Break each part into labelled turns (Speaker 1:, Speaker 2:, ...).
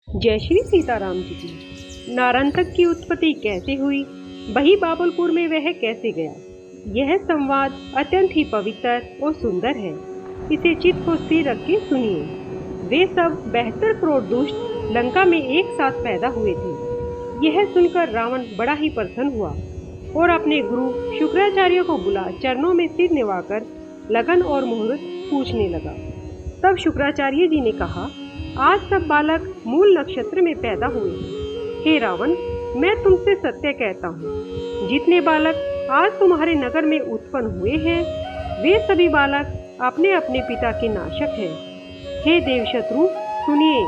Speaker 1: जय श्री सीताराम जी की। नारंतक की उत्पत्ति कैसे हुई, बही बाबुलपुर में वह कैसे गया, यह संवाद अत्यंत ही पवित्र और सुंदर है। इसे चित्त को स्थिर रख के सुनिए। वे सब 72 करोड़ दुष्ट लंका में एक साथ पैदा हुए थे। यह सुनकर रावण बड़ा ही प्रसन्न हुआ और अपने गुरु शुक्राचार्य को बुला चरणों में सिर निवाकर लगन और मुहूर्त पूछने लगा। तब शुक्राचार्य जी ने कहा, आज सब बालक मूल नक्षत्र में पैदा हुए हैं। हे रावण, मैं तुमसे सत्य कहता हूँ, जितने बालक आज तुम्हारे नगर में उत्पन्न हुए हैं, वे सभी बालक अपने अपने पिता के नाशक हैं। हे देवशत्रु, सुनिए,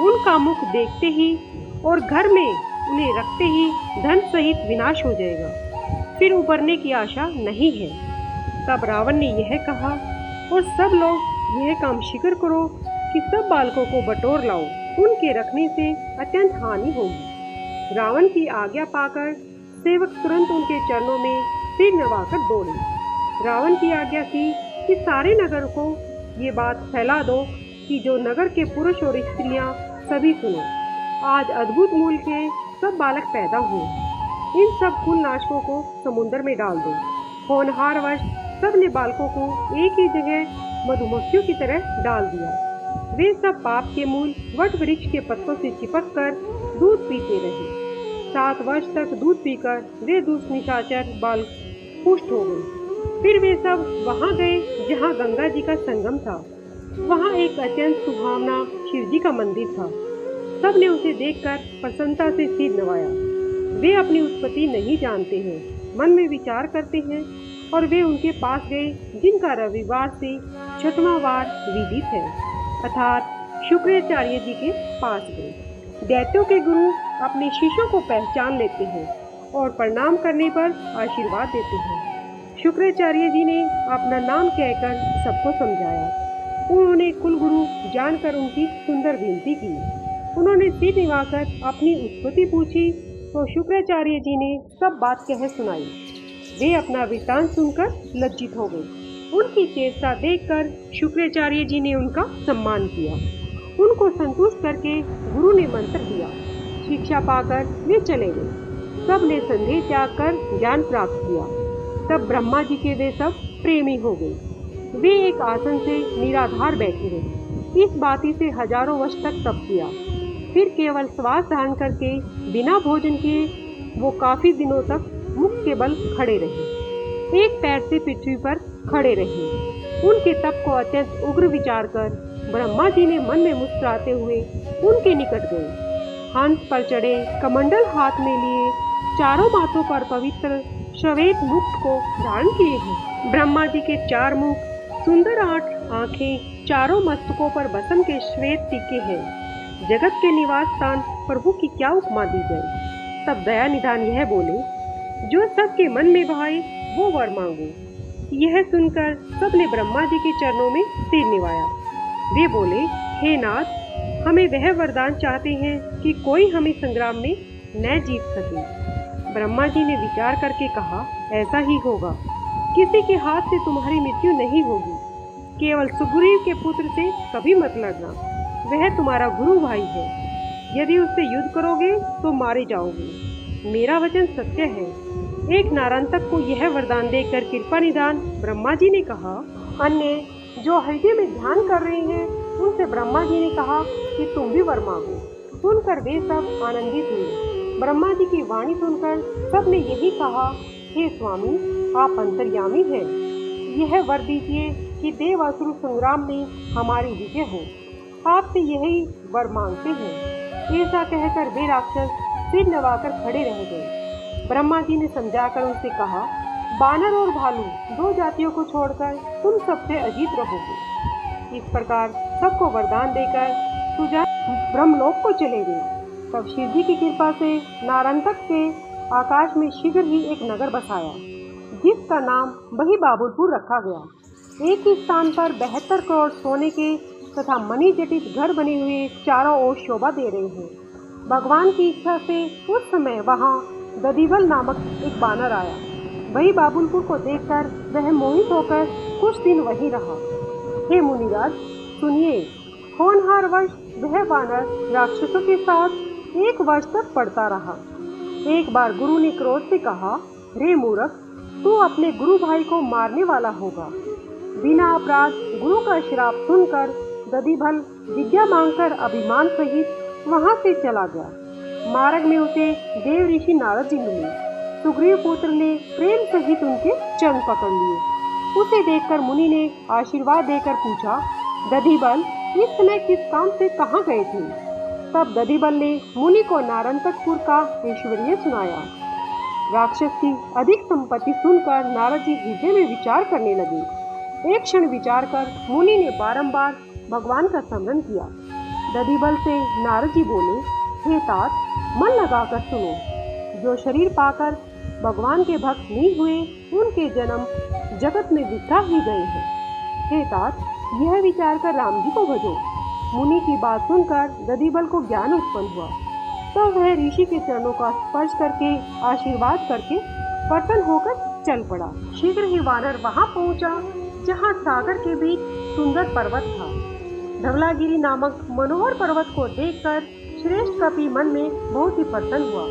Speaker 1: उनका मुख देखते ही और घर में उन्हें रखते ही धन सहित विनाश हो जाएगा, फिर उबरने की आशा नहीं है। तब रावण ने यह कहा, और सब लोग यह काम शीघ्र करो कि सब बालकों को बटोर लाओ, उनके रखने से अत्यंत हानि होगी। रावण की आज्ञा पाकर सेवक तुरंत उनके चरणों में सिर नवाकर दौड़े। रावण की आज्ञा थी कि सारे नगर को ये बात फैला दो कि जो नगर के पुरुष और स्त्रियां सभी सुनो, आज अद्भुत मूल के सब बालक पैदा हुए। इन सब कुल नाशकों को समुद्र में डाल दो। होनहार वश सब ने बालकों को एक ही जगह मधुमक्खियों की तरह डाल दिया। वे सब पाप के मूल वट वृक्ष के पत्तों से चिपक कर दूध पीते रहे। 7 वर्ष तक दूध पीकर वे दुष्ट निशाचर बालक पुष्ट हो गए। फिर वे सब वहां गए जहां गंगा जी का संगम था। वहां एक अत्यंत सुहावना शिव जी का मंदिर था। सब ने उसे देखकर प्रसन्नता से सिर नवाया। वे अपनी उत्पत्ति नहीं जानते हैं, मन में विचार करते हैं, और वे उनके पास गए जिनका रविवार से 6वां वार विदित है, अर्थात शुक्राचार्य जी के पास गए। दैत्यों के गुरु अपने शिष्यों को पहचान लेते हैं और प्रणाम करने पर आशीर्वाद देते हैं। शुक्राचार्य जी ने अपना नाम कहकर सबको समझाया। उन्होंने कुल गुरु जानकर उनकी सुंदर विनती की। उन्होंने सिर निवाकर अपनी उत्पत्ति पूछी तो शुक्राचार्य जी ने सब बात कह सुनाई। वे अपना वृत्तांत सुनकर लज्जित हो गए। उनकी चेष्टा देखकर शुक्राचार्य जी ने उनका सम्मान किया। उनको संतुष्ट करके गुरु ने मंत्र दिया। शिक्षा पाकर वे चले गए। सब ने संदेह त्याग कर ज्ञान प्राप्त किया। तब ब्रह्मा जी के वे सब प्रेमी हो गए। वे एक आसन से निराधार बैठे रहे। इस बाती से हजारों वर्ष तक तप किया। फिर केवल श्वास धारण करके बिना भोजन किए वो काफी दिनों तक मुख के बल खड़े रहे। एक पैर से पृथ्वी पर खड़े रहे। उनके तप को अत्यंत उग्र विचार कर ब्रह्मा जी ने मन में मुस्कुराते हुए उनके निकट गए। हंस पर चढ़े, कमंडल हाथ में लिए, चारों माथों पर पवित्र श्वेत मुकुट को धारण किए हैं। ब्रह्मा जी के 4 मुख, सुंदर 8 आंखें, चारों मस्तकों पर भस्म के श्वेत टीके हैं। जगत के निवास स्थान प्रभु की क्या उपमा दी जाए। तब दया निधान यह बोले, जो सबके मन में भाए वो वर मांगो। यह सुनकर सबने ब्रह्मा जी के चरणों में सिर निवाया। वे बोले, हे नाथ, हमें वह वरदान चाहते हैं कि कोई हमें संग्राम में न जीत सके। ब्रह्मा जी ने विचार करके कहा, ऐसा ही होगा। किसी के हाथ से तुम्हारी मृत्यु नहीं होगी। केवल सुग्रीव के पुत्र से कभी मत लड़ना, वह तुम्हारा गुरु भाई है। यदि उससे युद्ध करोगे तो मारे जाओगे। मेरा वचन सत्य है। एक नारंतक को यह वरदान देकर कृपा निधान ब्रह्मा जी ने कहा। अन्य जो हृदय में ध्यान कर रहे हैं उनसे ब्रह्मा जी ने कहा कि तुम भी वर मांगो। सुनकर वे सब आनंदित हुए। ब्रह्मा जी की वाणी सुनकर सब ने यही कहा, हे स्वामी, आप अंतर्यामी हैं। यह वर दीजिए कि देवासुर संग्राम में हमारी विजय हो। आपसे यही वर मांगते हैं। ऐसा कहकर वे राक्षस सिर नवाकर खड़े रह गए। ब्रह्मा जी ने समझाकर उनसे कहा, बानर और भालू 2 जातियों को छोड़कर तुम सबसे अजीत रहोगे। इस प्रकार सबको वरदान देकर सुजा ब्रह्मलोक को चले गए। तब शिव जी की कृपा से नारंतक के आकाश में शीघ्र ही एक नगर बसाया, जिसका नाम बही बाबुलपुर रखा गया। एक ही स्थान पर 72 करोड़ सोने के तथा मणि जटित घर बने हुए चारों ओर शोभा दे रहे हैं। भगवान की इच्छा से उस समय वहाँ दधिवल नामक एक बानर आया। वही बाबुलपुर को देखकर वह मोहित होकर कुछ दिन वहीं रहा। हे मुनिराज, सुनिए, होनहार वश वह वानर राक्षसों के साथ 1 वर्ष तक पढ़ता रहा। एक बार गुरु ने क्रोध से कहा, रे मूर्ख, तू अपने गुरु भाई को मारने वाला होगा। बिना अपराध गुरु का श्राप सुनकर दधिभल विद्या मांगकर अभिमान सहित वहां से चला गया। मार्ग में उसे देव ऋषि नारद जी मिले। सुग्रीव पुत्र ने प्रेम सहित उनके चरण पकड़ लिए। उसे देखकर मुनि ने आशीर्वाद देकर पूछा, दधिबल, इस समय किस काम से कहाँ गए थे? तब दधिबल ने मुनि को नारंतकपुर का ऐश्वर्य सुनाया। राक्षस की अधिक संपत्ति सुनकर नारद जी हृदय में विचार करने लगे। एक क्षण विचार कर मुनि ने बारंबार भगवान का स्मरण किया। दधिबल से नारद जी बोले, हे तात, मन लगाकर सुनो। जो शरीर पाकर भगवान के भक्त नहीं हुए, उनके जन्म जगत में वृथा ही गए हैं। हे तात, यह विचार कर राम जी को भजो। मुनि की बात सुनकर दधिबल को ज्ञान उत्पन्न हुआ। तो वह ऋषि के चरणों का स्पर्श करके आशीर्वाद करके प्रसन्न होकर चल पड़ा। शीघ्र ही वानर वहां पहुंचा जहां सागर के बीच सुंदर पर्वत था। धवलागिरी नामक मनोहर पर्वत को देखकर श्रेष्ठ कपि मन में बहुत ही प्रसन्न हुआ।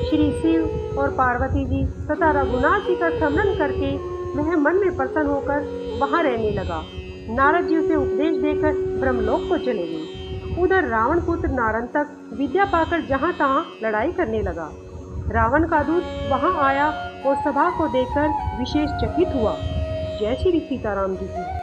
Speaker 1: श्री शिव और पार्वती जी तथा रघुनाथ जी का स्मरण करके वह मन में प्रसन्न होकर वहां रहने लगा। नारद जी उसे उपदेश देकर ब्रह्मलोक को चले गए। उधर रावण पुत्र नारंतक विद्या पाकर जहां तहां लड़ाई करने लगा। रावण का दूत वहां आया और सभा को देखकर विशेष चकित हुआ। जय श्री सीताराम जी की।